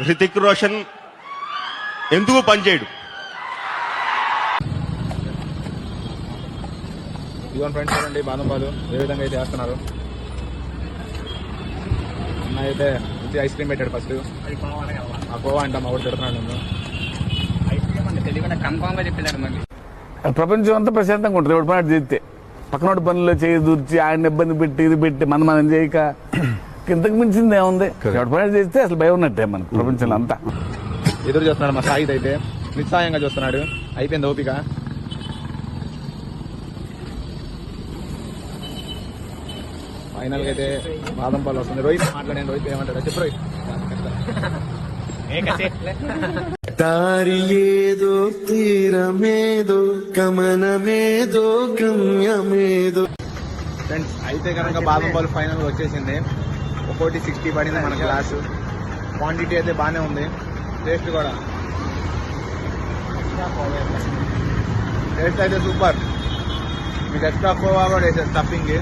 హృతిక్ రోషన్ ఎందుకు పనిచేయడు? ఇదిగోండి ఫ్రెండ్స్, చూడండి బాదం పాలు ఏ విధంగా అయితే వేస్తున్నారు. అన్న అయితే మంచి ఐస్ క్రీమ్ పెట్టాడు. ఫస్ట్ ఆ కోవా అంట మా ఊరు తిడుతున్నాడు నన్ను. ఐస్ క్రీమ్ అంటే తెలియకుండా కన్ఫామ్ గా చెప్పాడు. మళ్ళీ ప్రపంచం అంతా ప్రశాంతంగా ఉంటుంది ఎవడు పని చేస్తే. పక్కనోడి పనుల్లో చేయి దూర్చి ఆయన ఇబ్బంది పెట్టి ఇది పెట్టి మనం చేయక ఇంతకు మించింది ఏముంది? ఎవడి పని చేస్తే అసలు భయం ఉన్నట్టే మనకు ప్రపంచంలో అంతా. ఎదురు చూస్తున్నాడు మా సాయిత్ అయితే నిస్సాయంగా చూస్తున్నాడు. అయిపోయింది ఓపిక. ఫైనల్ గా అయితే బాదం పాలు వస్తుంది. రోహిత్ మాట్లాడాను. రోహిత్ ఏమంటాడు చెప్పు రోహిత్. దారి ఏదో తీరమేదో గమనమేదో గమ్యమేదో. ఫ్రెండ్స్ అయితే కనుక బాదం పాలు ఫైనల్ వచ్చేసింది. ఒక్కోటి 60 పడింది మన గ్లాసు. క్వాంటిటీ అయితే బాగానే ఉంది. టేస్ట్ కూడా టేస్ట్ అయితే సూపర్. మీకు ఎక్స్ట్రా కోవా కూడా వేసేది స్టఫింగ్.